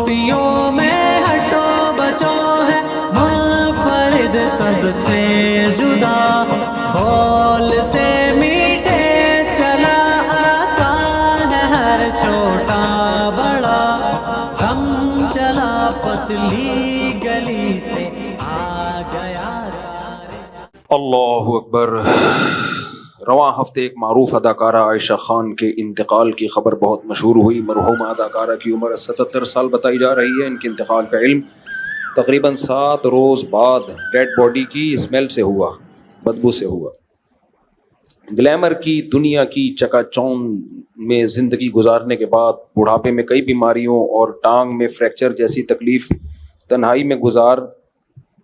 مفتیوں میں ہٹو بچو ہے منفرد سب سے جدا، بول سے میٹھے چلا آتا ہے ہر چھوٹا بڑا، ہم چلا پتلی گلی سے آ گیا۔ اللہ اکبر۔ رواں ہفتے ایک معروف اداکارہ عائشہ خان کے انتقال کی خبر بہت مشہور ہوئی۔ مرحومہ اداکارہ کی عمر 77 سال بتائی جا رہی ہے۔ ان کے انتقال کا علم تقریباً 7 روز بعد ڈیڈ باڈی کی اسمیل سے ہوا، بدبو سے ہوا۔ گلیمر کی دنیا کی چکا چوند میں زندگی گزارنے کے بعد بڑھاپے میں کئی بیماریوں اور ٹانگ میں فریکچر جیسی تکلیف تنہائی میں گزار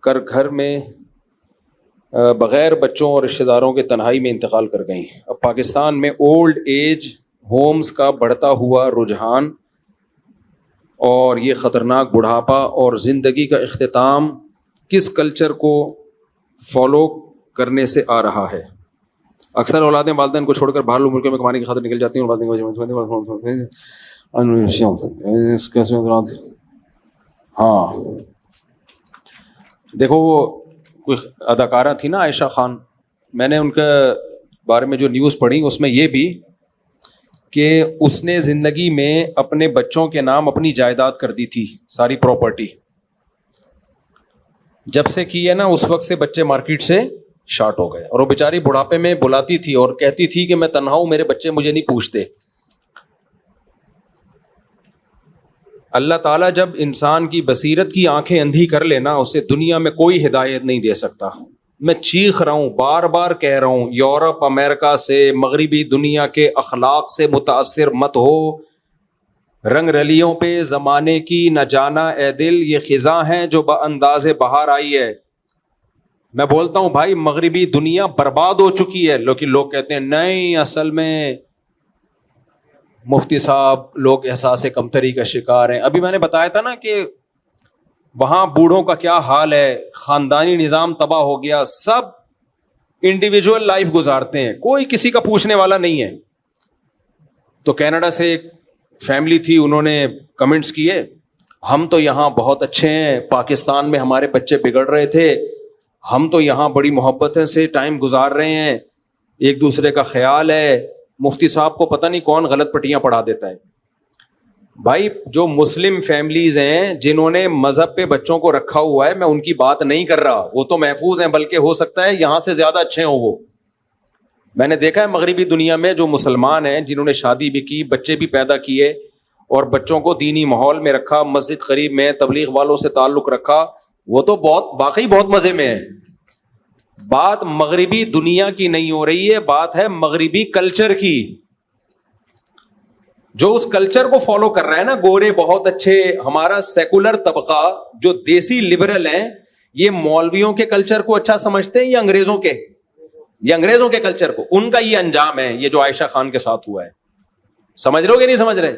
کر گھر میں بغیر بچوں اور رشتہ داروں کے تنہائی میں انتقال کر گئیں۔ اب پاکستان میں اولڈ ایج ہومز کا بڑھتا ہوا رجحان اور یہ خطرناک بڑھاپا اور زندگی کا اختتام کس کلچر کو فالو کرنے سے آ رہا ہے؟ اکثر اولادیں والدین کو چھوڑ کر باہر ملکوں میں کمانے کی خاطر نکل جاتی ہیں ہاں دیکھو، وہ کوئی اداکارہ تھی نا عائشہ خان، میں نے ان کے بارے میں جو نیوز پڑھی اس میں یہ بھی کہ اس نے زندگی میں اپنے بچوں کے نام اپنی جائیداد کر دی تھی، ساری پراپرٹی۔ جب سے کی ہے نا اس وقت سے بچے مارکیٹ سے شارٹ ہو گئے، اور وہ بیچاری بڑھاپے میں بلاتی تھی اور کہتی تھی کہ میں تنہا ہوں، میرے بچے مجھے نہیں پوچھتے۔ اللہ تعالیٰ جب انسان کی بصیرت کی آنکھیں اندھی کر لینا، اسے دنیا میں کوئی ہدایت نہیں دے سکتا۔ میں چیخ رہا ہوں، بار بار کہہ رہا ہوں، یورپ امریکہ سے مغربی دنیا کے اخلاق سے متاثر مت ہو۔ رنگ رلیوں پہ زمانے کی نہ جانا اے دل، یہ خزاں ہیں جو بانداز بہار آئی ہے۔ میں بولتا ہوں بھائی مغربی دنیا برباد ہو چکی ہے، لیکن لوگ کہتے ہیں نہیں، اصل میں مفتی صاحب لوگ احساس کمتری کا شکار ہیں۔ ابھی میں نے بتایا تھا نا کہ وہاں بوڑھوں کا کیا حال ہے، خاندانی نظام تباہ ہو گیا، سب انڈیویجول لائف گزارتے ہیں، کوئی کسی کا پوچھنے والا نہیں ہے۔ تو کینیڈا سے ایک فیملی تھی، انہوں نے کمنٹس کیے، ہم تو یہاں بہت اچھے ہیں، پاکستان میں ہمارے بچے بگڑ رہے تھے، ہم تو یہاں بڑی محبت سے ٹائم گزار رہے ہیں، ایک دوسرے کا خیال ہے۔ مفتی صاحب کو پتہ نہیں کون غلط پٹیاں پڑھا دیتا ہے۔ بھائی جو مسلم فیملیز ہیں جنہوں نے مذہب پہ بچوں کو رکھا ہوا ہے، میں ان کی بات نہیں کر رہا، وہ تو محفوظ ہیں، بلکہ ہو سکتا ہے یہاں سے زیادہ اچھے ہوں وہ۔ میں نے دیکھا ہے مغربی دنیا میں جو مسلمان ہیں جنہوں نے شادی بھی کی، بچے بھی پیدا کیے اور بچوں کو دینی ماحول میں رکھا، مسجد قریب میں تبلیغ والوں سے تعلق رکھا، وہ تو واقعی بہت مزے میں ہے۔ بات مغربی دنیا کی نہیں ہو رہی ہے، بات ہے مغربی کلچر کی۔ جو اس کلچر کو فالو کر رہا ہے نا، گورے بہت اچھے، ہمارا سیکولر طبقہ جو دیسی لبرل ہیں، یہ مولویوں کے کلچر کو اچھا سمجھتے ہیں یا انگریزوں کے؟ یہ انگریزوں کے کلچر کو، ان کا یہ انجام ہے، یہ جو عائشہ خان کے ساتھ ہوا ہے۔ سمجھ رہے ہو کہ نہیں سمجھ رہے؟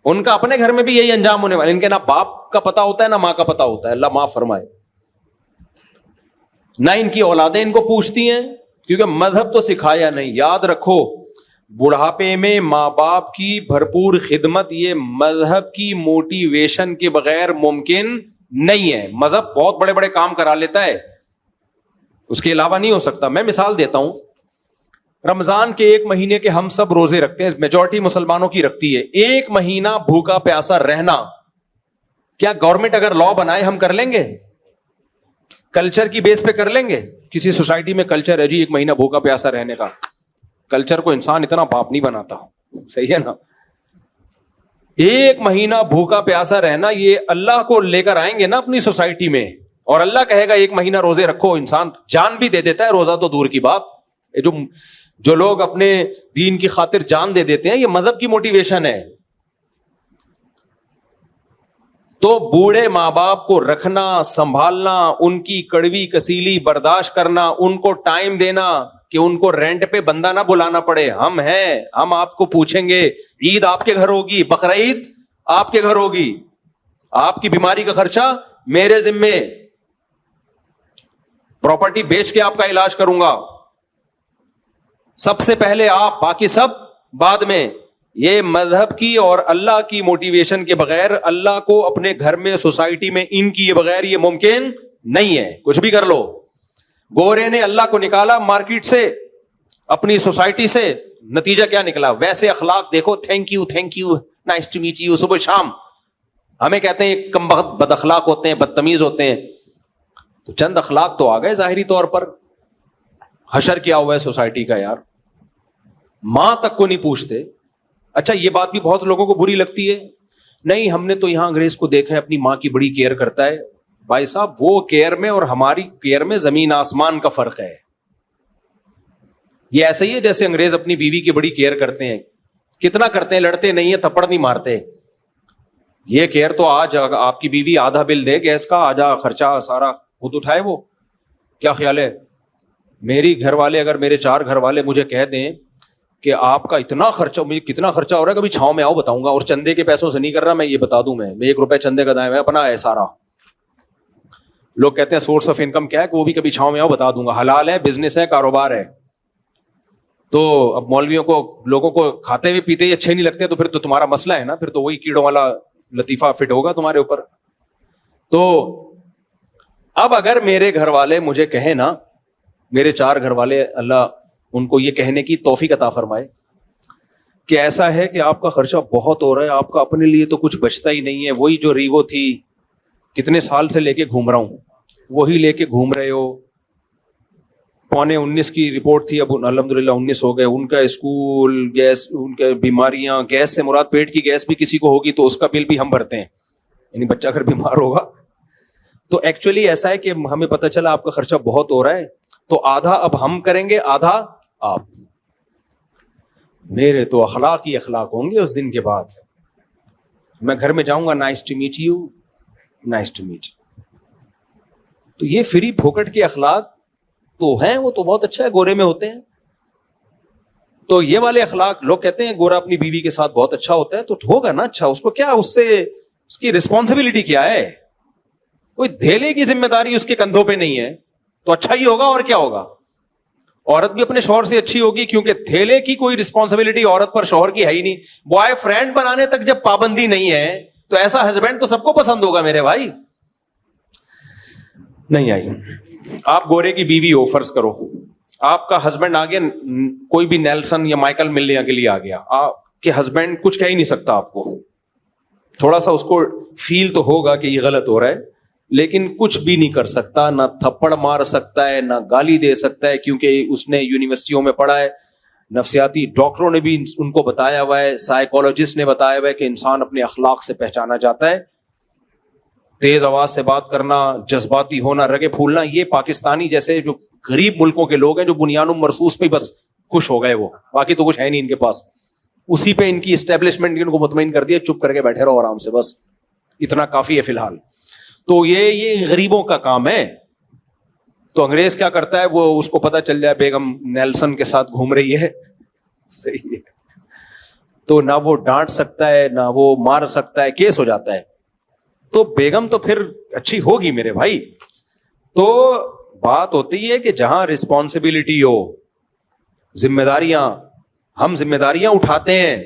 ان کا اپنے گھر میں بھی یہی انجام ہونے والا، ان کے نہ باپ کا پتہ ہوتا ہے نہ ماں کا پتہ ہوتا ہے، اللہ معاف فرمائے۔ نہ ان کی اولادیں ان کو پوچھتی ہیں، کیونکہ مذہب تو سکھایا نہیں۔ یاد رکھو، بڑھاپے میں ماں باپ کی بھرپور خدمت یہ مذہب کی موٹیویشن کے بغیر ممکن نہیں ہے۔ مذہب بہت بڑے بڑے کام کرا لیتا ہے، اس کے علاوہ نہیں ہو سکتا۔ میں مثال دیتا ہوں، رمضان کے 1 مہینے کے ہم سب روزے رکھتے ہیں، میجورٹی مسلمانوں کی رکھتی ہے۔ 1 مہینہ بھوکا پیاسا رہنا، کیا گورنمنٹ اگر لا بنائے ہم کر لیں گے؟ کلچر کی بیس پہ کر لیں گے؟ کسی سوسائٹی میں کلچر ہے جی 1 مہینہ بھوکا پیاسا رہنے کا، کلچر کو انسان اتنا باپ نہیں بناتا، صحیح ہے نا؟ 1 مہینہ بھوکا پیاسا رہنا، یہ اللہ کو لے کر آئیں گے نا اپنی سوسائٹی میں، اور اللہ کہے گا 1 مہینہ روزے رکھو، انسان جان بھی دے دیتا ہے، روزہ تو دور کی بات۔ جو لوگ اپنے دین کی خاطر جان دے دیتے ہیں، یہ مذہب کی موٹیویشن ہے۔ تو بوڑھے ماں باپ کو رکھنا، سنبھالنا، ان کی کڑوی کسیلی برداشت کرنا، ان کو ٹائم دینا کہ ان کو رینٹ پہ بندہ نہ بلانا پڑے، ہم ہیں، ہم آپ کو پوچھیں گے، عید آپ کے گھر ہوگی، بقرعید آپ کے گھر ہوگی، آپ کی بیماری کا خرچہ میرے ذمے، پراپرٹی بیچ کے آپ کا علاج کروں گا، سب سے پہلے آپ، باقی سب بعد میں۔ یہ مذہب کی اور اللہ کی موٹیویشن کے بغیر, اللہ کو اپنے گھر میں, سوسائٹی میں ان کیے بغیر یہ ممکن نہیں ہے. کچھ بھی کر لو. گورے نے اللہ کو نکالا مارکیٹ سے, اپنی سوسائٹی سے, نتیجہ کیا نکلا؟ ویسے اخلاق دیکھو, thank you, nice to meet you, صبح شام. ہمیں کہتے ہیں کم بخت بد اخلاق ہوتے ہیں, بدتمیز ہوتے ہیں. تو چند اخلاق تو آ گئے ظاہری طور پر. حشر کیا ہوا ہے سوسائٹی کا یار, ماں تک کو نہیں پوچھتے. اچھا یہ بات بھی بہت لوگوں کو بری لگتی ہے, نہیں ہم نے تو یہاں انگریز کو دیکھا ہے اپنی ماں کی بڑی کیئر کرتا ہے. بھائی صاحب وہ کیئر میں اور ہماری کیئر میں زمین آسمان کا فرق ہے. یہ ایسا ہی ہے جیسے انگریز اپنی بیوی کی بڑی کیئر کرتے ہیں. کتنا کرتے ہیں, لڑتے نہیں ہیں, تھپڑ نہیں مارتے. یہ کیئر تو آج آپ کی بیوی آدھا بل دے گیس کا, آدھا خرچہ سارا خود اٹھائے. وہ کیا خیال ہے؟ میری گھر والے, اگر میرے 4 گھر والے مجھے کہہ دیں کہ آپ کا اتنا خرچہ, مجھے کتنا خرچہ ہو رہا ہے, کبھی چھاؤں میں آؤ بتاؤں گا, اور چندے کے پیسوں سے نہیں کر رہا میں, یہ بتا دوں میں 1 روپے چندے کا دائیں ہے, اپنا ہے سارا. لوگ کہتے ہیں سورس آف انکم کیا ہے, کہ وہ بھی کبھی چھاؤں میں آؤ بتا دوں گا. حلال ہے, بزنس ہے, کاروبار ہے. تو اب مولویوں کو, لوگوں کو کھاتے ہوئے پیتے ہی اچھے نہیں لگتے, تو پھر تو تمہارا مسئلہ ہے نا, پھر تو وہی کیڑوں والا لطیفہ فٹ ہوگا تمہارے اوپر. تو اب اگر میرے گھر والے مجھے کہیں نا, میرے 4 گھر والے, اللہ ان کو یہ کہنے کی توفیق عطا فرمائے کہ ایسا ہے کہ آپ کا خرچہ بہت ہو رہا ہے, آپ کا اپنے لیے تو کچھ بچتا ہی نہیں ہے, وہی جو ریوو تھی کتنے سال سے لے کے گھوم رہا ہوں, وہی لے کے گھوم رہے ہو. 19.25 کی رپورٹ تھی, اب الحمدللہ 19 ہو گئے. ان کا اسکول, گیس, ان کے بیماریاں, گیس سے مراد پیٹ کی گیس بھی کسی کو ہوگی تو اس کا بل بھی ہم بھرتے ہیں, یعنی بچہ اگر بیمار ہوگا تو ایکچولی ایسا ہے کہ ہمیں پتہ چلا آپ کا خرچہ بہت ہو رہا ہے, تو آدھا اب ہم کریں گے, آدھا آپ. میرے تو اخلاق ہی اخلاق ہوں گے اس دن کے بعد. میں گھر میں جاؤں گا, nice to meet you, nice to meet. تو یہ فری پھوکٹ کے اخلاق تو ہیں, وہ تو بہت اچھا ہے, گورے میں ہوتے ہیں. تو یہ والے اخلاق لوگ کہتے ہیں گورا اپنی بیوی کے ساتھ بہت اچھا ہوتا ہے, تو ہوگا نا اچھا, اس کو کیا, اس سے اس کی رسپانسبلٹی کیا ہے؟ کوئی دھیلے کی ذمہ داری اس کے کندھوں پہ نہیں ہے, تو اچھا ہی ہوگا. اور کیا ہوگا؟ عورت بھی اپنے شوہر سے اچھی ہوگی, کیونکہ تھیلے کی کوئی رسپانسبلٹی عورت پر شوہر کی ہے ہی نہیں. بوائے فرینڈ بنانے تک جب پابندی نہیں ہے تو ایسا ہسبینڈ تو سب کو پسند ہوگا میرے بھائی. نہیں آئی. آپ گورے کی بیوی ہو, فرض کرو آپ کا ہسبینڈ آگے, کوئی بھی نیلسن یا مائیکل ملنے کے لیے آ گیا, آپ کے ہسبینڈ کچھ کہہ ہی نہیں سکتا آپ کو. تھوڑا سا اس کو فیل تو ہوگا کہ یہ غلط ہو رہا ہے, لیکن کچھ بھی نہیں کر سکتا, نہ تھپڑ مار سکتا ہے, نہ گالی دے سکتا ہے, کیونکہ اس نے یونیورسٹیوں میں پڑھا ہے, نفسیاتی ڈاکٹروں نے بھی ان کو بتایا ہوا ہے, سائیکولوجسٹ نے بتایا ہوا ہے کہ انسان اپنے اخلاق سے پہچانا جاتا ہے. تیز آواز سے بات کرنا, جذباتی ہونا, رگے پھولنا, یہ پاکستانی جیسے جو غریب ملکوں کے لوگ ہیں جو بنیاد مرصوص پہ بس خوش ہو گئے, وہ باقی تو کچھ ہے نہیں ان کے پاس, اسی پہ ان کی اسٹیبلشمنٹ ان کو مطمئن کر دیا, چپ کر کے بیٹھے رہو آرام سے, بس اتنا کافی ہے فی الحال. تو یہ غریبوں کا کام ہے. تو انگریز کیا کرتا ہے, وہ اس کو پتا چل جائے بیگم نیلسن کے ساتھ گھوم رہی ہے, صحیح ہے, تو نہ وہ ڈانٹ سکتا ہے نہ وہ مار سکتا ہے, کیس ہو جاتا ہے. تو بیگم تو پھر اچھی ہوگی میرے بھائی. تو بات ہوتی ہے کہ جہاں رسپانسبلٹی ہو, ذمہ داریاں, ہم ذمہ داریاں اٹھاتے ہیں.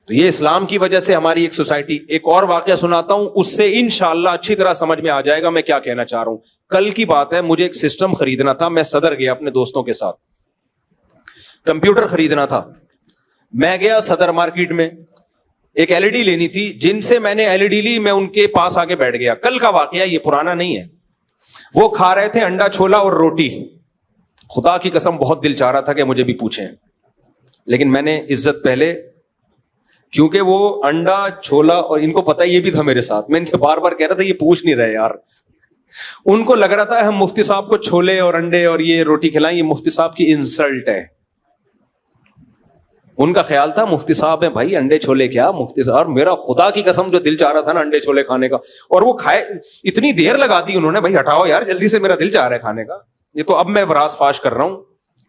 تو یہ اسلام کی وجہ سے ہماری ایک سوسائٹی. ایک اور واقعہ سناتا ہوں, اس سے انشاءاللہ اچھی طرح سمجھ میں آ جائے گا میں کیا کہنا چاہ رہا ہوں. کل کی بات ہے, مجھے ایک سسٹم خریدنا تھا, میں صدر گیا اپنے دوستوں کے ساتھ, کمپیوٹر خریدنا تھا. میں گیا صدر مارکیٹ میں, ایک ایل ای ڈی لینی تھی. جن سے میں نے ایل ای ڈی لی, میں ان کے پاس آ کے بیٹھ گیا. کل کا واقعہ, یہ پرانا نہیں ہے. وہ کھا رہے تھے انڈا چھولا اور روٹی. خدا کی قسم بہت دل چاہ رہا تھا کہ مجھے بھی پوچھیں, لیکن میں نے عزت پہلے, کیونکہ وہ انڈا چھولا, اور ان کو پتا یہ بھی تھا میرے ساتھ, میں ان سے بار بار کہہ رہا تھا یہ پوچھ نہیں رہے یار. ان کو لگ رہا تھا ہم مفتی صاحب کو چھولے اور انڈے اور یہ روٹی کھلائیں, یہ مفتی صاحب کی انسلٹ ہے. ان کا خیال تھا مفتی صاحب ہیں بھائی, انڈے چھولے کیا مفتی صاحب. اور میرا خدا کی قسم جو دل چاہ رہا تھا نا انڈے چھولے کھانے کا, اور وہ کھائے, اتنی دیر لگا دی انہوں نے, بھائی ہٹاؤ یار جلدی سے, میرا دل چاہ رہا ہے کھانے کا. یہ تو اب میں راز فاش کر رہا ہوں,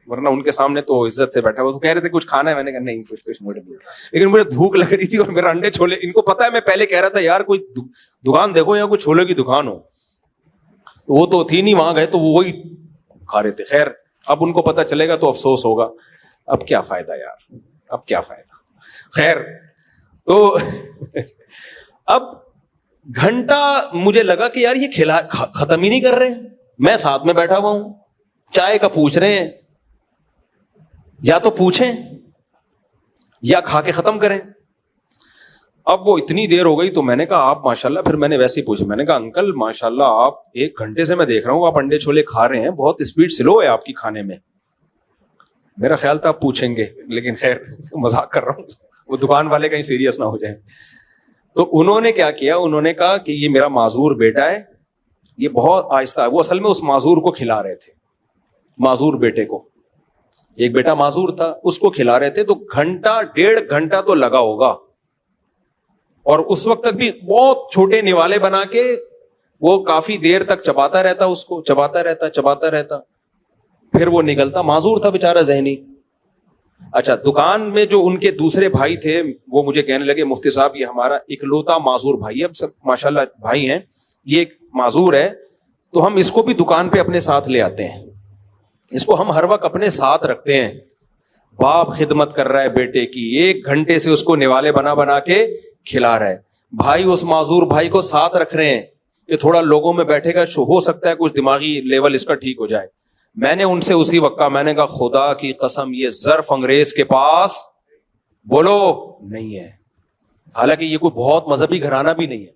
ورنہ ان کے سامنے تو عزت سے بیٹھا. وہ کہہ رہے تھے کچھ کھانا ہے, میں نے کہا نہیں کچھ موڑے, لیکن مجھے بھوک لگ رہی تھی اور میرا انڈے چھولے, ان کو پتا ہے میں پہلے کہہ رہا تھا یار کوئی دکان دیکھو یا کوئی چھولے کی دکان ہو, تو وہ تو تھی نہیں, وہاں گئے تو وہ وہی کھا رہے تھے. خیر اب ان کو پتا چلے گا تو افسوس ہوگا. اب کیا فائدہ یار, اب کیا فائدہ. خیر تو اب گھنٹہ مجھے لگا کہ یار یہ ختم ہی نہیں کر رہے. میں ساتھ میں بیٹھا ہوا ہوں, چائے کا پوچھ رہے ہیں, یا تو پوچھیں یا کھا کے ختم کریں. اب وہ اتنی دیر ہو گئی تو میں نے کہا آپ ماشاءاللہ, پھر میں نے ویسے ہی پوچھا, میں نے کہا انکل ماشاءاللہ آپ 1 گھنٹے سے میں دیکھ رہا ہوں آپ انڈے چھولے کھا رہے ہیں, بہت اسپیڈ سلو ہے آپ کی کھانے میں. میرا خیال تھا آپ پوچھیں گے, لیکن خیر مذاق کر رہا ہوں, وہ دکان والے کہیں سیریس نہ ہو جائیں. تو انہوں نے کیا کیا, انہوں نے کہا کہ یہ میرا معذور بیٹا ہے, یہ بہت آہستہ ہے. وہ اصل میں اس معذور کو کھلا رہے تھے, معذور بیٹے کو, ایک بیٹا معذور تھا اس کو کھلا رہے تھے. تو 1.5 گھنٹہ تو لگا ہوگا, اور اس وقت تک بھی بہت چھوٹے نوالے بنا کے وہ کافی دیر تک چباتا رہتا, اس کو چباتا رہتا. پھر وہ نکلتا, معذور تھا بیچارہ ذہنی. اچھا, دکان میں جو ان کے دوسرے بھائی تھے وہ مجھے کہنے لگے مفتی صاحب یہ ہمارا اکلوتا معذور بھائی ہے, اب سب ماشاءاللہ بھائی ہیں, یہ ایک معذور ہے تو ہم اس کو بھی دکان پہ اپنے ساتھ لے آتے ہیں, اس کو ہم ہر وقت اپنے ساتھ رکھتے ہیں. باپ خدمت کر رہا ہے بیٹے کی, 1 گھنٹے سے اس کو نوالے بنا کے کھلا رہا ہے. بھائی اس معذور بھائی کو ساتھ رکھ رہے ہیں کہ تھوڑا لوگوں میں بیٹھے گا, ہو سکتا ہے کچھ دماغی لیول اس کا ٹھیک ہو جائے. میں نے ان سے اسی وقت کہا, میں نے کہا خدا کی قسم یہ ظرف انگریز کے پاس بولو نہیں ہے, حالانکہ یہ کوئی بہت مذہبی گھرانہ بھی نہیں ہے.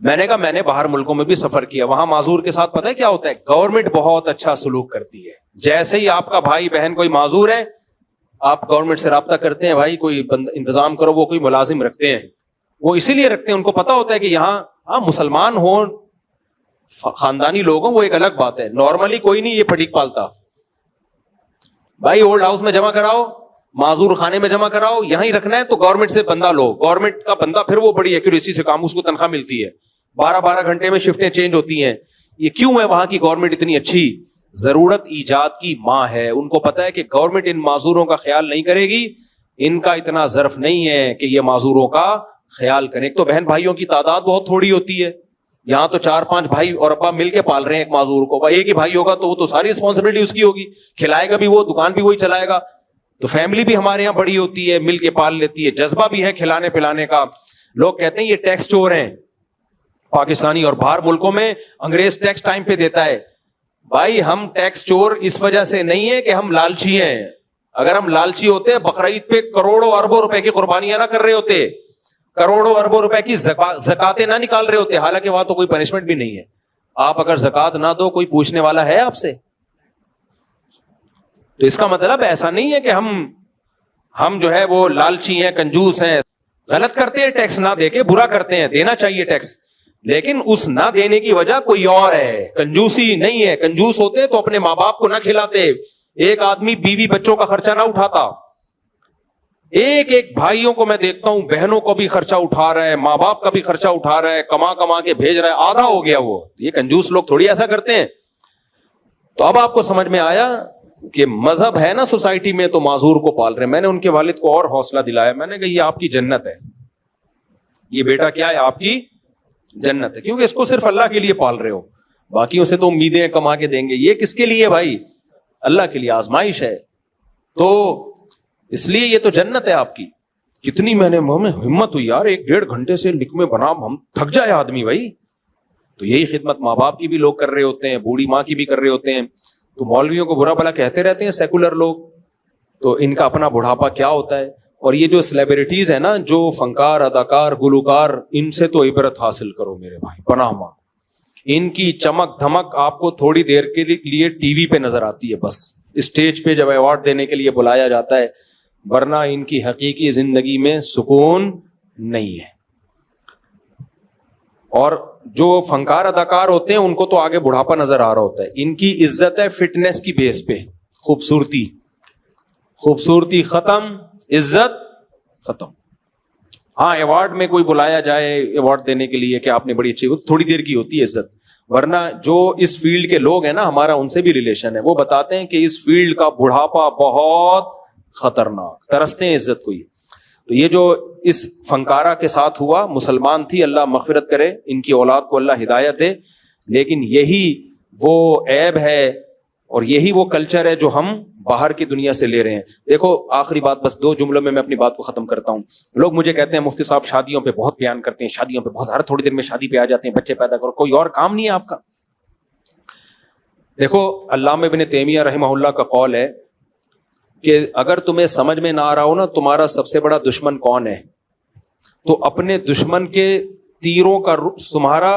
میں نے کہا میں نے باہر ملکوں میں بھی سفر کیا, وہاں معذور کے ساتھ پتہ ہے کیا ہوتا ہے, گورنمنٹ بہت اچھا سلوک کرتی ہے. جیسے ہی آپ کا بھائی بہن کوئی معذور ہے آپ گورنمنٹ سے رابطہ کرتے ہیں, بھائی کوئی انتظام کرو, وہ کوئی ملازم رکھتے ہیں. وہ اسی لیے رکھتے ہیں, ان کو پتا ہوتا ہے کہ یہاں مسلمان ہوں, خاندانی لوگ ہوں, وہ ایک الگ بات ہے. نارملی کوئی نہیں یہ پھٹیک پالتا. بھائی اولڈ ہاؤس میں جمع کراؤ, معذور خانے میں جمع کراؤ, یہاں ہی رکھنا ہے تو گورنمنٹ سے بندہ لو. گورنمنٹ کا بندہ پھر وہ بڑی ایکوریسی سے کام, اس کو تنخواہ ملتی ہے, 12 گھنٹے میں شفٹیں چینج ہوتی ہیں. یہ کیوں ہے وہاں کی گورنمنٹ اتنی اچھی؟ ضرورت ایجاد کی ماں ہے, ان کو پتا ہے کہ گورنمنٹ ان معذوروں کا خیال نہیں کرے گی, ان کا اتنا ظرف نہیں ہے کہ یہ معذوروں کا خیال کریں. ایک تو بہن بھائیوں کی تعداد بہت تھوڑی ہوتی ہے, یہاں تو 4-5 بھائی اور ابا مل کے پال رہے ہیں ایک معذور کو. ایک ہی بھائی ہوگا تو وہ تو ساری رسپانسبلٹی اس کی ہوگی, کھلائے گا بھی وہ, دکان بھی وہی چلائے گا. تو فیملی بھی ہمارے یہاں بڑی ہوتی ہے, مل کے پال لیتی ہے, جذبہ بھی ہے کھلانے پلانے کا. لوگ کہتے ہیں یہ ٹیکس چور ہیں پاکستانی, اور باہر ملکوں میں انگریز ٹیکس ٹائم پہ دیتا ہے. بھائی ہم ٹیکس چور اس وجہ سے نہیں ہے کہ ہم لالچی ہیں. اگر ہم لالچی ہوتے بقرعید پہ کروڑوں اربوں روپے کی قربانیاں نہ کر رہے ہوتے, کروڑوں اربوں روپے کی زکاتیں نہ نکال رہے ہوتے, حالانکہ وہاں تو کوئی پنشمنٹ بھی نہیں ہے. آپ اگر زکات نہ دو کوئی پوچھنے والا ہے آپ سے؟ تو اس کا مطلب ایسا نہیں ہے کہ ہم جو ہے وہ لالچی ہیں, کنجوس ہیں. غلط کرتے ہیں ٹیکس نہ دے کے, برا کرتے ہیں, دینا چاہیے ٹیکس, لیکن اس نہ دینے کی وجہ کوئی اور ہے, کنجوسی نہیں ہے. کنجوس ہوتے تو اپنے ماں باپ کو نہ کھلاتے, ایک آدمی بیوی بچوں کا خرچہ نہ اٹھاتا. ایک بھائیوں کو میں دیکھتا ہوں, بہنوں کو بھی خرچہ اٹھا رہا ہے, ماں باپ کا بھی خرچہ اٹھا رہا ہے, کما کے بھیج رہا ہے, آدھا ہو گیا وہ. یہ کنجوس لوگ تھوڑی ایسا کرتے ہیں. تو اب آپ کو سمجھ میں آیا کہ مذہب ہے نا سوسائٹی میں تو معذور کو پال رہے ہیں. میں نے ان کے والد کو اور حوصلہ دلایا, میں نے کہا یہ آپ کی جنت ہے, یہ بیٹا کیا ہے آپ کی جنت ہے, کیونکہ اس کو صرف اللہ کے لیے پال رہے ہو, باقیوں سے تو امیدیں کما کے دیں گے. یہ کس کے لیے بھائی؟ اللہ کے لیے, آزمائش ہے. تو اس لیے یہ تو جنت ہے آپ کی. کتنی میں نے ہمت ہوئی یار, 1-1.5 گھنٹے سے لکمے بنا, ہم تھک جائے آدمی بھائی. تو یہی خدمت ماں باپ کی بھی لوگ کر رہے ہوتے ہیں, بوڑھی ماں کی بھی کر رہے ہوتے ہیں. تو مولویوں کو برا بھلا کہتے رہتے ہیں سیکولر لوگ, تو ان کا اپنا بڑھاپا کیا ہوتا ہے. اور یہ جو سیلیبریٹیز ہیں نا, جو فنکار, اداکار, گلوکار, ان سے تو عبرت حاصل کرو میرے بھائی, پناہ ماں. ان کی چمک دھمک آپ کو تھوڑی دیر کے لیے ٹی وی پہ نظر آتی ہے, بس اسٹیج پہ جب ایوارڈ دینے کے لیے بلایا جاتا ہے, ورنہ ان کی حقیقی زندگی میں سکون نہیں ہے. اور جو فنکار اداکار ہوتے ہیں ان کو تو آگے بڑھاپا نظر آ رہا ہوتا ہے. ان کی عزت ہے فٹنس کی بیس پہ, خوبصورتی ختم, عزت ختم. ہاں ایوارڈ میں کوئی بلایا جائے ایوارڈ دینے کے لیے کہ آپ نے بڑی اچھی, تھوڑی دیر کی ہوتی ہے عزت, ورنہ جو اس فیلڈ کے لوگ ہیں نا, ہمارا ان سے بھی ریلیشن ہے, وہ بتاتے ہیں کہ اس فیلڈ کا بڑھاپا بہت خطرناک, ترستے ہیں عزت کو. تو یہ جو اس فنکارہ کے ساتھ ہوا, مسلمان تھی, اللہ مغفرت کرے, ان کی اولاد کو اللہ ہدایت دے, لیکن یہی وہ عیب ہے اور یہی وہ کلچر ہے جو ہم باہر کی دنیا سے لے رہے ہیں. دیکھو آخری بات, بس 2 جملوں میں اپنی بات کو ختم کرتا ہوں. لوگ مجھے کہتے ہیں مفتی صاحب شادیوں پہ بہت بیان کرتے ہیں, شادیوں پہ بہت, ہر تھوڑی دیر میں شادی پہ آ جاتے ہیں, بچے پیدا کرو, کوئی اور کام نہیں ہے آپ کا. دیکھو علامہ ابن تیمیہ رحمہ اللہ کا قول ہے کہ اگر تمہیں سمجھ میں نہ آ رہا ہو نا تمہارا سب سے بڑا دشمن کون ہے, تو اپنے دشمن کے تیروں کا تمہارا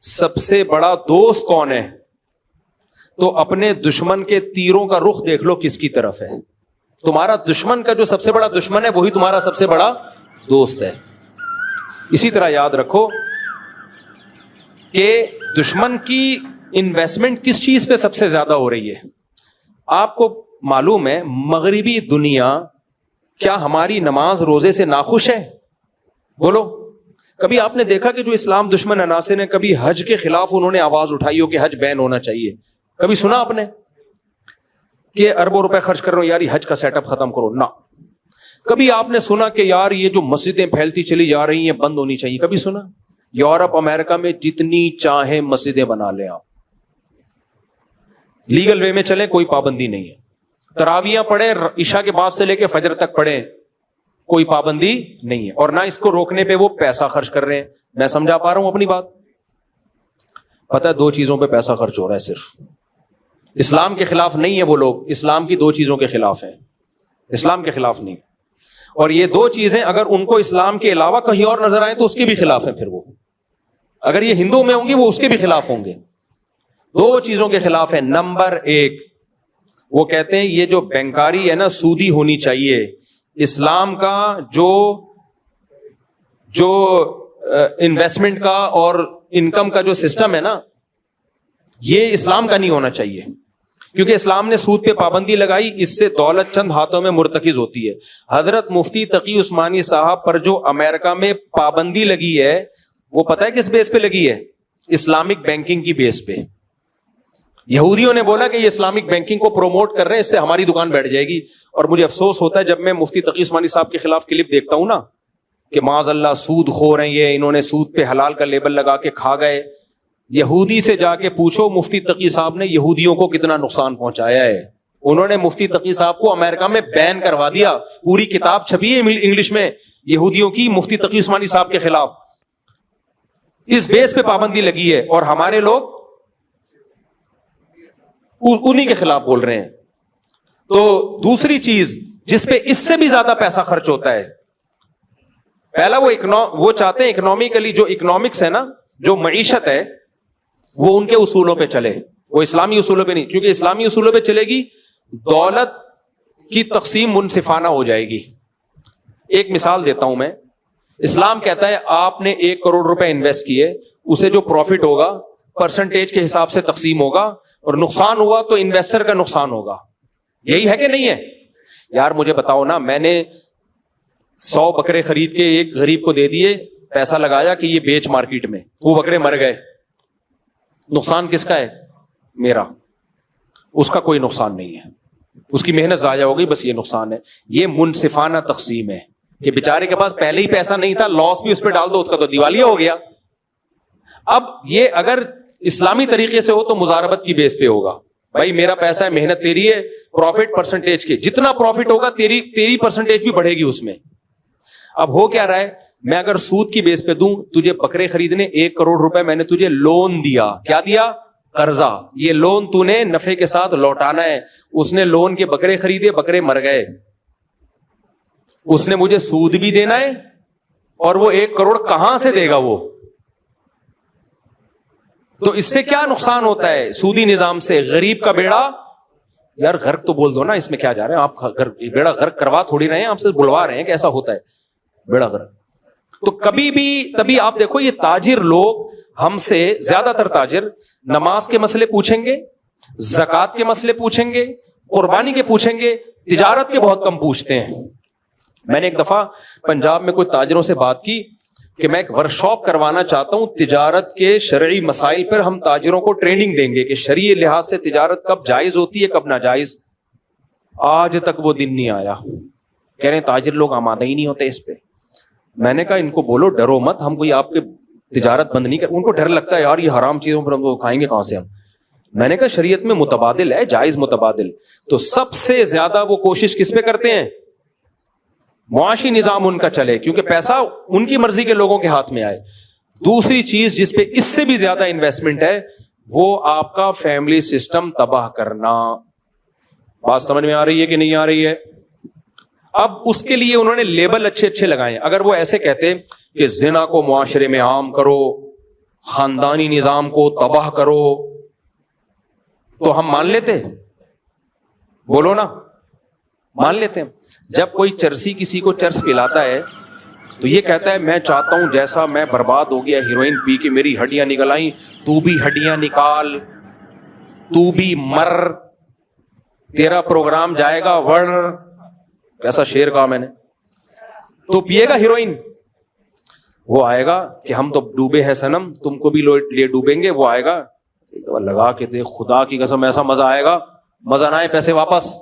سب سے بڑا دوست کون ہے, تو اپنے دشمن کے تیروں کا رخ دیکھ لو کس کی طرف ہے. تمہارا دشمن کا جو سب سے بڑا دشمن ہے وہی تمہارا سب سے بڑا دوست ہے. اسی طرح یاد رکھو کہ دشمن کی انویسٹمنٹ کس چیز پہ سب سے زیادہ ہو رہی ہے. آپ کو معلوم ہے مغربی دنیا کیا ہماری نماز روزے سے ناخوش ہے؟ بولو. کبھی آپ نے دیکھا کہ جو اسلام دشمن عناصر ہیں کبھی حج کے خلاف انہوں نے آواز اٹھائی ہو کہ حج بین ہونا چاہیے؟ کبھی سنا آپ نے کہ اربوں روپے خرچ کر رہے ہو یار یہ حج کا سیٹ اپ ختم کرو؟ نہ. کبھی آپ نے سنا کہ یار یہ جو مسجدیں پھیلتی چلی جا رہی ہیں بند ہونی چاہیے؟ کبھی سنا؟ یورپ امریکہ میں جتنی چاہیں مسجدیں بنا لیں آپ, لیگل وے میں چلیں, کوئی پابندی نہیں ہے. تراویاں پڑھیں عشاء کے بعد سے لے کے فجر تک پڑھیں, کوئی پابندی نہیں ہے, اور نہ اس کو روکنے پہ وہ پیسہ خرچ کر رہے ہیں. میں سمجھا پا رہا ہوں اپنی بات؟ پتہ ہے 2 چیزوں پہ پیسہ خرچ ہو رہا ہے صرف. اسلام کے خلاف نہیں ہے وہ لوگ, اسلام کی 2 چیزوں کے خلاف ہیں, اسلام کے خلاف نہیں ہے. اور یہ 2 چیزیں اگر ان کو اسلام کے علاوہ کہیں اور نظر آئیں تو اس کے بھی خلاف ہیں. پھر وہ اگر یہ ہندو میں ہوں گی وہ اس کے بھی خلاف ہوں گے. 2 چیزوں کے خلاف ہے. نمبر 1 وہ کہتے ہیں یہ جو بینکاری ہے نا سودی ہونی چاہیے. اسلام کا جو انویسٹمنٹ کا اور انکم کا جو سسٹم ہے نا یہ اسلام کا نہیں ہونا چاہیے, کیونکہ اسلام نے سود پہ پابندی لگائی, اس سے دولت چند ہاتھوں میں مرتکز ہوتی ہے. حضرت مفتی تقی عثمانی صاحب پر جو امریکہ میں پابندی لگی ہے وہ پتہ ہے کس بیس پہ لگی ہے؟ اسلامک بینکنگ کی بیس پہ. یہودیوں نے بولا کہ یہ اسلامک بینکنگ کو پروموٹ کر رہے ہیں, اس سے ہماری دکان بیٹھ جائے گی. اور مجھے افسوس ہوتا ہے جب میں مفتی تقی عثمانی صاحب کے خلاف کلپ دیکھتا ہوں نا کہ معاذ اللہ سود خور ہیں یہ, انہوں نے سود پہ حلال کا لیبل لگا کے کھا گئے. یہودی سے جا کے پوچھو مفتی تقی صاحب نے یہودیوں کو کتنا نقصان پہنچایا ہے. انہوں نے مفتی تقی صاحب کو امریکہ میں بین کروا دیا, پوری کتاب چھپی ہے انگلش میں یہودیوں کی مفتی تقی عثمانی صاحب کے خلاف. اس بیس پہ پابندی لگی ہے اور ہمارے لوگ انہی کے خلاف بول رہے ہیں. تو دوسری چیز جس پہ اس سے بھی زیادہ پیسہ خرچ ہوتا ہے, پہلا وہ چاہتے ہیں اکنامکلی, جو اکنامکس ہے نا, جو معیشت ہے وہ ان کے اصولوں پہ چلے, وہ اسلامی اصولوں پہ نہیں, کیونکہ اسلامی اصولوں پہ چلے گی دولت کی تقسیم منصفانہ ہو جائے گی. ایک مثال دیتا ہوں میں. اسلام کہتا ہے آپ نے 1 کروڑ روپے انویسٹ کیے, اسے جو پروفٹ ہوگا پرسنٹیج کے حساب سے تقسیم ہوگا, اور نقصان ہوا تو انویسٹر کا نقصان ہوگا. یہی ہے کہ نہیں ہے؟ یار مجھے بتاؤ نا, میں نے 100 بکرے خرید کے ایک غریب کو دے دیے, پیسہ لگایا کہ یہ بیچ مارکیٹ میں, وہ بکرے مر گئے, نقصان کس کا ہے؟ میرا. اس کا کوئی نقصان نہیں ہے, اس کی محنت ضائع ہو گئی, بس یہ نقصان ہے. یہ منصفانہ تقسیم ہے کہ بیچارے کے پاس پہلے ہی پیسہ نہیں تھا, لاس بھی اس پہ ڈال دو, اس کا تو دیوالیہ ہو گیا. اب یہ اگر اسلامی طریقے سے ہو تو مزاربت کی بیس پہ ہوگا. بھائی میرا پیسہ ہے, محنت تیری ہے, پروفٹ پرسنٹیج کے, جتنا پروفٹ ہوگا تیری پرسنٹیج بھی بڑھے گی اس میں. اب ہو کیا رہا ہے, میں اگر سود کی بیس پہ دوں تجھے بکرے خریدنے 1 کروڑ روپے, میں نے تجھے لون دیا. کیا دیا؟ قرضہ. یہ لون تو نے نفع کے ساتھ لوٹانا ہے. اس نے لون کے بکرے خریدے, بکرے مر گئے, اس نے مجھے سود بھی دینا ہے, اور وہ 1 کروڑ کہاں سے دے گا وہ؟ تو اس سے کیا نقصان ہوتا ہے سودی نظام سے؟ غریب کا بیڑا, یار غرق تو بول دو نا, اس میں کیا جا رہے ہیں آپ؟ بیڑا غرق کروا تھوڑی رہے ہیں, آپ سے بلوا رہے ہیں کہ ایسا ہوتا ہے بیڑا غرق. تو کبھی بھی تبھی آپ دیکھو یہ تاجر لوگ ہم سے, زیادہ تر تاجر نماز کے مسئلے پوچھیں گے, زکوٰۃ کے مسئلے پوچھیں گے, قربانی کے پوچھیں گے, تجارت کے بہت کم پوچھتے ہیں. میں نے ایک دفعہ پنجاب میں کچھ تاجروں سے بات کی کہ میں ایک ورکشاپ کروانا چاہتا ہوں تجارت کے شرعی مسائل پر, ہم تاجروں کو ٹریننگ دیں گے کہ شرعی لحاظ سے تجارت کب جائز ہوتی ہے کب ناجائز. آج تک وہ دن نہیں آیا. کہہ رہے ہیں تاجر لوگ آمادہ ہی نہیں ہوتے اس پہ. میں نے کہا ان کو بولو ڈرو مت, ہم کوئی آپ کے تجارت بند نہیں کر. ان کو ڈر لگتا ہے یار یہ حرام چیزوں پر ہم کو کھائیں گے کہاں سے ہم. میں نے کہا شریعت میں متبادل ہے, جائز متبادل. تو سب سے زیادہ وہ کوشش کس پہ کرتے ہیں؟ معاشی نظام ان کا چلے, کیونکہ پیسہ ان کی مرضی کے لوگوں کے ہاتھ میں آئے. دوسری چیز جس پہ اس سے بھی زیادہ انویسٹمنٹ ہے وہ آپ کا فیملی سسٹم تباہ کرنا. بات سمجھ میں آ رہی ہے کہ نہیں آ رہی ہے؟ اب اس کے لیے انہوں نے لیبل اچھے اچھے لگائے. اگر وہ ایسے کہتے کہ زنا کو معاشرے میں عام کرو, خاندانی نظام کو تباہ کرو, تو ہم مان لیتے؟ بولو نا, مان لیتے ہیں. جب کوئی چرسی کسی کو چرس پلاتا ہے تو یہ کہتا ہے میں چاہتا ہوں جیسا میں برباد ہو گیا ہیروئن پی کے میری ہڈیاں نکل آئیں, تو بھی ہڈیاں نکال, تو بھی مر, تیرا پروگرام جائے گا ور. کیسا شعر کہا میں نے. تو پیے گا ہیروئن, وہ آئے گا کہ ہم تو ڈوبے ہیں صنم, تم کو بھی لے ڈوبیں گے. وہ آئے گا ایک دفعہ لگا کے دے, خدا کی قسم ایسا مزہ آئے گا, مزہ نہ آئے پیسے واپس.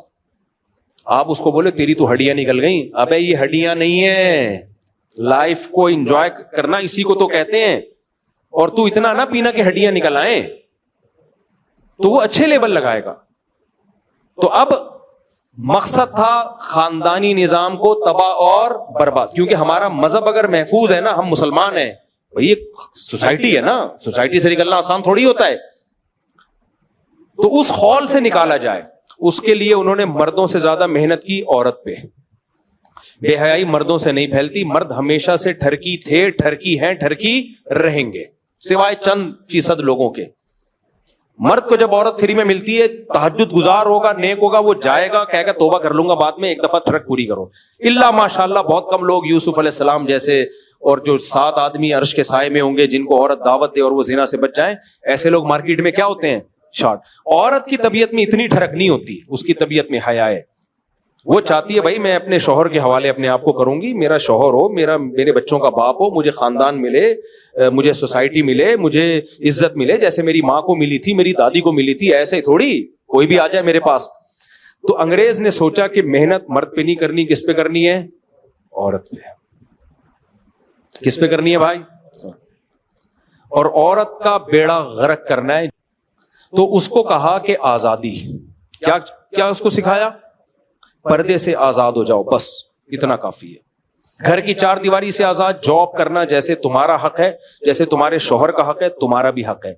آپ اس کو بولے تیری تو ہڈیاں نکل گئیں. ابے یہ ہڈیاں نہیں ہے, لائف کو انجوائے کرنا اسی کو تو کہتے ہیں. اور تو اتنا نہ پینا کہ ہڈیاں نکل آئیں, تو وہ اچھے لیبل لگائے گا. تو اب مقصد تھا خاندانی نظام کو تباہ اور برباد, کیونکہ ہمارا مذہب اگر محفوظ ہے نا, ہم مسلمان ہیں بھائی, یہ سوسائٹی ہے نا, سوسائٹی سے نکلنا آسان تھوڑی ہوتا ہے. تو اس خول سے نکالا جائے, اس کے لیے انہوں نے مردوں سے زیادہ محنت کی عورت پہ. بے حیائی مردوں سے نہیں پھیلتی, مرد ہمیشہ سے ٹھرکی تھے, ٹھرکی ہیں, ٹھرکی رہیں گے, سوائے چند فیصد لوگوں کے. مرد کو جب عورت فری میں ملتی ہے, تہجد گزار ہوگا, نیک ہوگا, وہ جائے گا کہے گا توبہ کر لوں گا بعد میں, ایک دفعہ ٹھرک پوری کرو. اللہ ماشاءاللہ بہت کم لوگ یوسف علیہ السلام جیسے, اور جو 7 آدمی عرش کے سائے میں ہوں گے جن کو عورت دعوت دے اور وہ زنا سے بچ جائیں, ایسے لوگ مارکیٹ میں کیا ہوتے ہیں؟ شارٹ. عورت کی طبیعت میں اتنی ٹھڑک نہیں ہوتی, اس کی طبیعت میں حیا ہے. وہ چاہتی ہے بھائی میں اپنے شوہر کے حوالے اپنے آپ کو کروں گی, میرا شوہر ہو, میرے بچوں کا باپ ہو, مجھے خاندان ملے, مجھے سوسائٹی ملے, مجھے عزت ملے جیسے میری ماں کو ملی تھی, میری دادی کو ملی تھی. ایسے تھوڑی کوئی بھی آ جائے میرے پاس. تو انگریز نے سوچا کہ محنت مرد پہ نہیں کرنی, کس پہ کرنی ہے؟ عورت پہ. کس پہ کرنی ہے بھائی؟ اور عورت کا بیڑا غرق کرنا ہے. تو اس کو کہا کہ آزادی. کیا اس کو سکھایا؟ پردے سے آزاد ہو جاؤ, بس اتنا کافی ہے. گھر کی 4 دیواری سے آزاد, جاب کرنا جیسے تمہارا حق ہے, جیسے تمہارے شوہر کا حق ہے, تمہارا بھی حق ہے.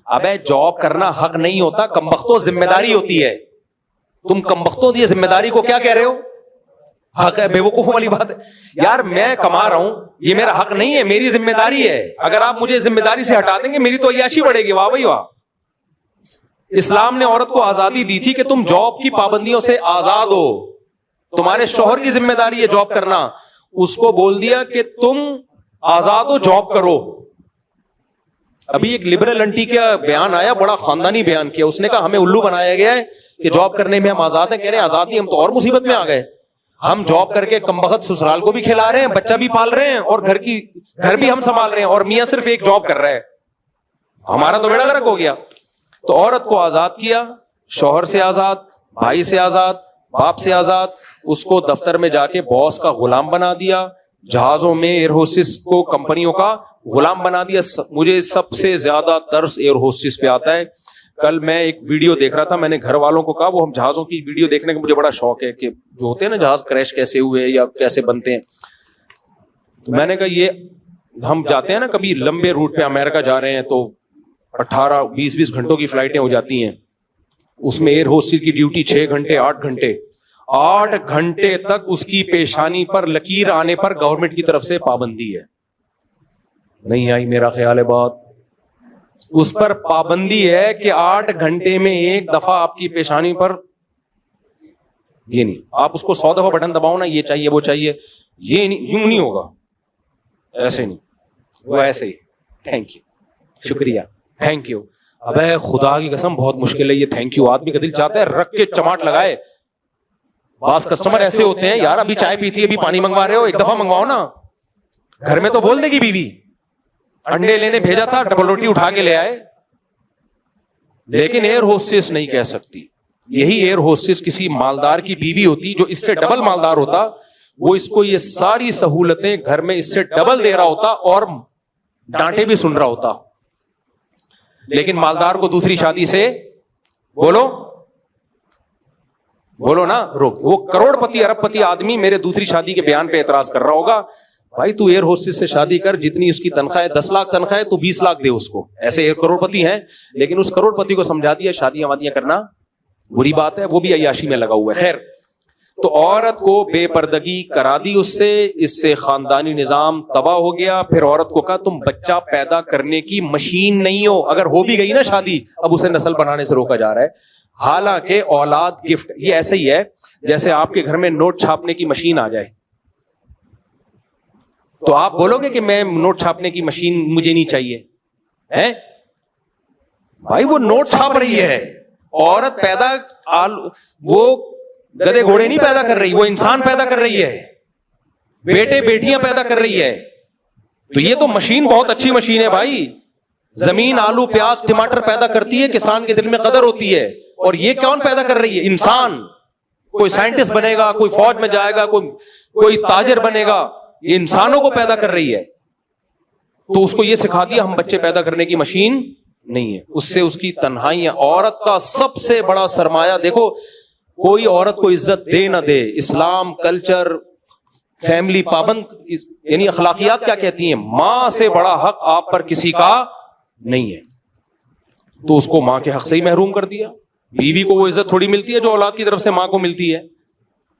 ابے جاب کرنا حق نہیں ہوتا, کمبختوں ذمہ داری ہوتی ہے. تم کمبختوں یہ ذمہ داری کو کیا کہہ رہے ہو؟ حق ہے. بے وقوفوں والی بات ہے یار, میں کما رہا ہوں, یہ میرا حق نہیں ہے, میری ذمہ داری ہے. اگر آپ مجھے ذمہ داری سے ہٹا دیں گے میری تو عیاشی بڑھے گی. واہ بھائی واہ. اسلام نے عورت کو آزادی دی تھی کہ تم جاب کی پابندیوں سے آزاد ہو, تمہارے شوہر کی ذمہ داری ہے جاب کرنا. اس کو بول دیا کہ تم آزاد ہو, جاب کرو. ابھی ایک لبرل انٹی کا بیان آیا, بڑا خاندانی بیان کیا. اس نے کہا ہمیں الو بنایا گیا ہے کہ جاب کرنے میں ہم آزاد ہیں. کہہ رہے ہیں آزاد نہیں, ہم تو اور مصیبت میں آ گئے. ہم جاب کر کے کمبخت سسرال کو بھی کھلا رہے ہیں, بچہ بھی پال رہے ہیں, اور گھر بھی ہم سنبھال رہے ہیں, اور میاں صرف ایک جاب کر رہا ہے. ہمارا تو بیڑا غرق ہو گیا. تو عورت کو آزاد کیا, شوہر سے آزاد, بھائی سے آزاد, باپ سے آزاد. اس کو دفتر میں جا کے باس کا غلام بنا دیا, جہازوں میں ایئر ہوسٹس کو کمپنیوں کا غلام بنا دیا. مجھے سب سے زیادہ ترس ایئر ہوسٹس پہ آتا ہے. کل میں ایک ویڈیو دیکھ رہا تھا, میں نے گھر والوں کو کہا, وہ ہم جہازوں کی ویڈیو دیکھنے کا مجھے بڑا شوق ہے کہ جو ہوتے ہیں نا جہاز کریش کیسے ہوئے یا کیسے بنتے ہیں. تو میں نے کہا یہ ہم جاتے ہیں نا کبھی لمبے روٹ پہ, امریکہ جا رہے ہیں تو 18-20 گھنٹوں کی فلائٹیں ہو جاتی ہیں. اس میں ایئر ہوسٹس کی ڈیوٹی 6 گھنٹے 8 گھنٹے 8 گھنٹے تک اس کی پیشانی پر لکیر آنے پر گورنمنٹ کی طرف سے پابندی ہے. نہیں آئی میرا خیال ہے بات. اس پر پابندی ہے کہ 8 گھنٹے میں ایک دفعہ آپ کی پیشانی پر, یہ نہیں آپ اس کو 100 دفعہ بٹن دباؤ نا, یہ چاہیے وہ چاہیے, یہ نہیں, یوں نہیں ہوگا, ایسے نہیں, وہ ایسے ہی. تھینک یو, شکریہ, تھینک یو. ابے خدا کی قسم بہت مشکل ہے یہ تھینک یو. آدمی کا دل چاہتا ہے رکھ کے چماٹ لگائے. بعض کسٹمر ایسے ہوتے ہیں, یار ابھی چائے پیتی ہے, ابھی پانی منگوا رہے ہو, ایک دفعہ منگواؤ نا. گھر میں تو بول دے گی بیوی, انڈے لینے بھیجا تھا, ڈبل روٹی اٹھا کے لے آئے. لیکن ایئر ہوسٹس نہیں کہہ سکتی. یہی ایئر ہوسٹس کسی مالدار کی بیوی ہوتی جو اس سے ڈبل مالدار ہوتا, وہ اس کو یہ ساری سہولتیں گھر میں اس سے ڈبل دے رہا ہوتا اور ڈانٹے بھی سن رہا ہوتا. لیکن مالدار کو دوسری شادی سے بولو بولو نا روک. وہ کروڑپتی ارب پتی آدمی میرے دوسری شادی کے بیان پہ اعتراض کر رہا ہوگا, بھائی تو ایئر ہوسٹس سے شادی کر, جتنی اس کی تنخواہ ہے 10 لاکھ تنخواہ ہے, تو 20 لاکھ دے اس کو. ایسے ایک کروڑپتی ہیں, لیکن اس کروڑپتی کو سمجھا دیا شادیاں وادیاں کرنا بری بات ہے, وہ بھی عیاشی میں لگا ہوا ہے. خیر, تو عورت کو بے پردگی کرا دی اس سے خاندانی نظام تباہ ہو گیا. پھر عورت کو کہا تم بچہ پیدا کرنے کی مشین نہیں ہو. اگر ہو بھی گئی نا شادی, اب اسے نسل بنانے سے روکا جا رہا ہے. حالانکہ اولاد گفٹ, یہ ایسے ہی ہے جیسے آپ کے گھر میں نوٹ چھاپنے کی مشین آ جائے, تو آپ بولو گے کہ میں نوٹ چھاپنے کی مشین مجھے نہیں چاہیے. بھائی وہ نوٹ چھاپ رہی ہے, عورت پیدا وہ گدے گھوڑے نہیں پیدا کر رہی, وہ انسان پیدا کر رہی ہے, بیٹے بیٹیاں پیدا کر رہی ہے. تو یہ تو مشین بہت اچھی مشین ہے بھائی. زمین آلو پیاز ٹماٹر پیدا کرتی ہے, کسان کے دل میں قدر ہوتی ہے. اور یہ کون پیدا کر رہی ہے؟ انسان. کوئی سائنٹسٹ بنے گا, کوئی فوج میں جائے گا, کوئی تاجر بنے گا, یہ انسانوں کو پیدا کر رہی ہے. تو اس کو یہ سکھا دیا ہم بچے پیدا کرنے کی مشین نہیں ہے. اس سے اس کی تنہائیاں. عورت کا سب سے بڑا سرمایہ, دیکھو کوئی عورت کو عزت دے نہ دے, اسلام, کلچر, فیملی پابند, یعنی اخلاقیات کیا کہتی ہیں, ماں سے بڑا حق آپ پر کسی کا نہیں ہے. تو اس کو ماں کے حق سے ہی محروم کر دیا. بیوی کو وہ عزت تھوڑی ملتی ہے جو اولاد کی طرف سے ماں کو ملتی ہے.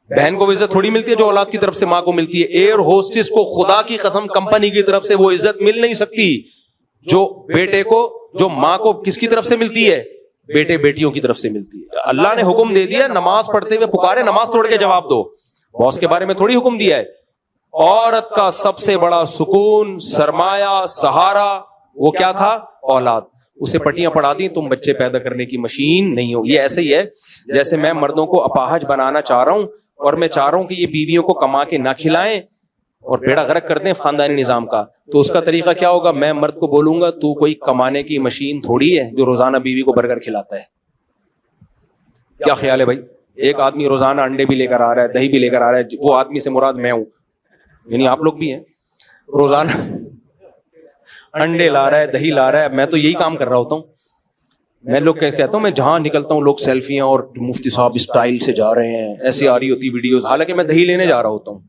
بہن کو وہ عزت تھوڑی ملتی ہے جو اولاد کی طرف سے ماں کو ملتی ہے. ایئر ہوسٹس کو خدا کی قسم کمپنی کی طرف سے وہ عزت مل نہیں سکتی جو بیٹے کو, جو ماں کو کس کی طرف سے ملتی ہے, بیٹے بیٹیوں کی طرف سے ملتی ہے. اللہ نے حکم دے دیا نماز پڑھتے ہوئے پکارے, نماز توڑ کے جواب دو. باس کے بارے میں تھوڑی حکم دیا ہے. عورت کا سب سے بڑا سکون, سرمایہ, سہارا وہ کیا تھا؟ اولاد. اسے پٹیاں پڑھا دی, تم بچے پیدا کرنے کی مشین نہیں ہو. یہ ایسے ہی ہے جیسے میں مردوں کو اپاہج بنانا چاہ رہا ہوں, اور میں چاہ رہا ہوں کہ یہ بیویوں کو کما کے نہ کھلائیں اور بیڑا غرق کر دیں خاندانی نظام کا. تو اس کا طریقہ کیا ہوگا؟ میں مرد کو بولوں گا تو کوئی کمانے کی مشین تھوڑی ہے جو روزانہ بیوی کو برگر کھلاتا ہے. کیا خیال ہے بھائی؟ ایک آدمی روزانہ انڈے بھی لے کر آ رہا ہے, دہی بھی لے کر آ رہا ہے. وہ آدمی سے مراد میں ہوں, یعنی آپ لوگ بھی ہیں. روزانہ انڈے لا رہا ہے, دہی لا رہا ہے. میں تو یہی کام کر رہا ہوتا ہوں. میں لوگ کہتا ہوں, میں جہاں نکلتا ہوں لوگ سیلفیاں اور مفتی صاحب اسٹائل سے جا رہے ہیں, ایسی آ رہی ہوتی ویڈیوز, حالانکہ میں دہی لینے جا رہا ہوتا ہوں.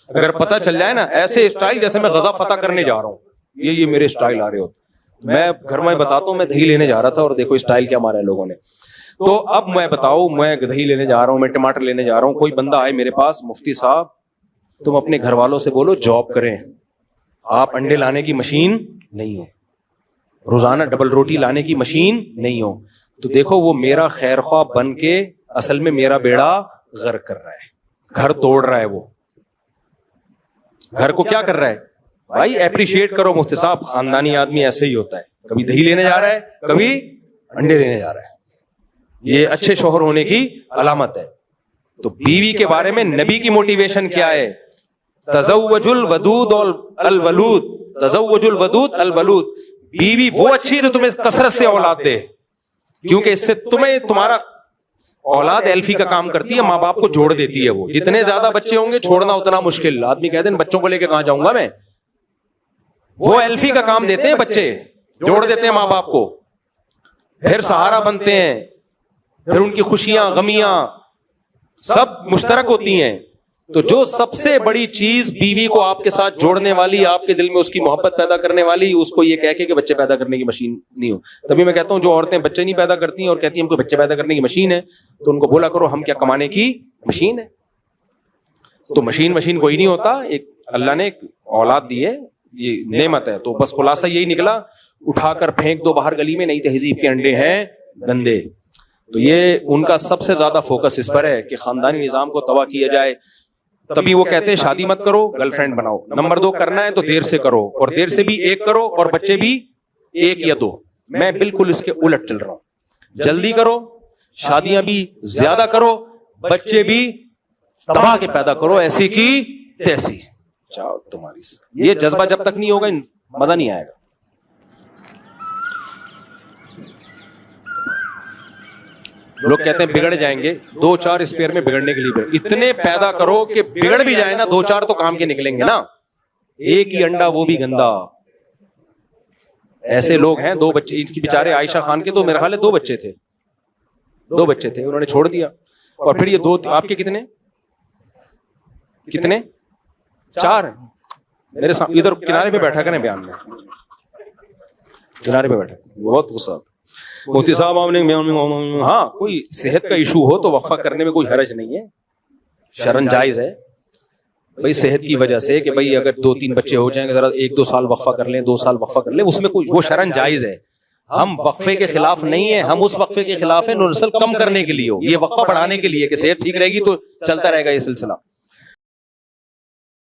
اگر پتہ چل جائے نا ایسے اسٹائل جیسے میں غزہ فتح کرنے جا رہا ہوں, یہ میرے اسٹائل آ رہے ہوتے, میں گھر میں بتاتا ہوں میں دہی لینے جا رہا تھا اور دیکھو اسٹائل کیا مارا ہے لوگوں نے. تو اب میں بتاؤ, میں دہی لینے جا رہا ہوں, میں ٹماٹر لینے جا رہا ہوں, کوئی بندہ آئے میرے پاس, مفتی صاحب تم اپنے گھر والوں سے بولو جاب کریں, آپ انڈے لانے کی مشین نہیں ہو, روزانہ ڈبل روٹی لانے کی مشین نہیں ہو. تو دیکھو وہ میرا خیر خواہ بن کے اصل میں میرا بیڑا غرق کر رہا ہے, گھر توڑ رہا ہے. وہ گھر کو کیا کر رہا ہے بھائی؟ اپریشیٹ کرو مفتی صاحب, خاندانی آدمی ایسے ہی ہوتا ہے, کبھی دہی لینے جا رہا ہے, کبھی انڈے لینے جا رہا ہے. یہ اچھے شوہر ہونے کی علامت ہے. تو بیوی کے بارے میں نبی کی موٹیویشن کیا ہے؟ تزوج الودود الولود, تزوج الودود الولود. بیوی وہ اچھی جو تمہیں کثرت سے اولاد دے, کیونکہ اس سے تمہیں تمہارا اولاد ایلفی کا کام کرتی ہے, ماں باپ کو جوڑ دیتی ہے. وہ جتنے زیادہ بچے ہوں گے چھوڑنا اتنا مشکل. آدمی کہتے ہیں بچوں کو لے کے کہاں جاؤں گا میں, وہ ایلفی کا کام دیتے ہیں, بچے جوڑ دیتے ہیں ماں باپ کو, پھر سہارا بنتے ہیں, پھر ان کی خوشیاں غمیاں سب مشترک ہوتی ہیں. تو جو سب سے بڑی چیز بیوی کو آپ کے ساتھ جوڑنے والی, آپ کے دل میں اس کی محبت پیدا کرنے والی, اس کو یہ کہہ کے کہ بچے پیدا کرنے کی مشین نہیں ہو. تبھی میں کہتا ہوں جو عورتیں بچے نہیں پیدا کرتی ہیں اور کہتی ہیں ہم کو بچے پیدا کرنے کی مشین ہے, تو ان کو بولا کرو ہم کیا کمانے کی مشین ہے. تو مشین کوئی نہیں ہوتا, ایک اللہ نے ایک اولاد دی ہے, یہ نعمت ہے. تو بس خلاصہ یہی نکلا, اٹھا کر پھینک دو باہر گلی میں, نئی تہذیب کے انڈے ہیں گندے. تو یہ ان کا سب سے زیادہ فوکس اس پر ہے کہ خاندانی نظام کو تباہ کیا جائے. تبھی وہ کہتے ہیں شادی مت کرو, گرل فرینڈ بناؤ. نمبر 2 کرنا ہے تو دیر سے کرو, اور دیر سے بھی 1 کرو, اور بچے بھی 1 یا 2. میں بالکل اس کے الٹ چل رہا ہوں. جلدی کرو, شادیاں بھی زیادہ کرو, بچے بھی تباہ کے پیدا کرو, ایسی کی تیسی. چاہو تمہاری یہ جذبہ جب تک نہیں ہوگا مزہ نہیں آئے گا. لوگ کہتے ہیں بگڑ جائیں گے, 2-4 اسپیئر میں بگڑنے کے لیے اتنے پیدا کرو کہ بگڑ بھی جائے نا, 2-4 تو کام کے نکلیں گے نا. ایک ہی انڈا وہ بھی گندا, ایسے لوگ ہیں, 2 بچے ان کی بیچارے عائشہ خان کے تو میرا خیال ہے 2 بچے تھے, 2 بچے تھے, انہوں نے چھوڑ دیا. اور پھر یہ 2 آپ کے کتنے 4 ہیں. میرے سامنے ادھر کنارے پہ بیٹھا کریں, بیان میں کنارے پہ بیٹھا, بہت غصہ. مفتی صاحب آپ نے ہاں کوئی صحت کا ایشو ہو تو وقفہ کرنے میں کوئی حرج نہیں ہے, شرن جائز ہے بھائی, صحت کی وجہ سے کہ بھائی اگر 2-3 بچے ہو جائیں, ذرا 1-2 سال وقفہ کر لیں, 2 سال وقفہ کر لیں, اس میں کوئی وہ شرن جائز ہے. ہم وقفے کے خلاف نہیں ہیں, ہم اس وقفے کے خلاف ہیں نسل کم کرنے کے لیے ہو, یہ وقفہ بڑھانے کے لیے کہ صحت ٹھیک رہے گی تو چلتا رہے گا یہ سلسلہ.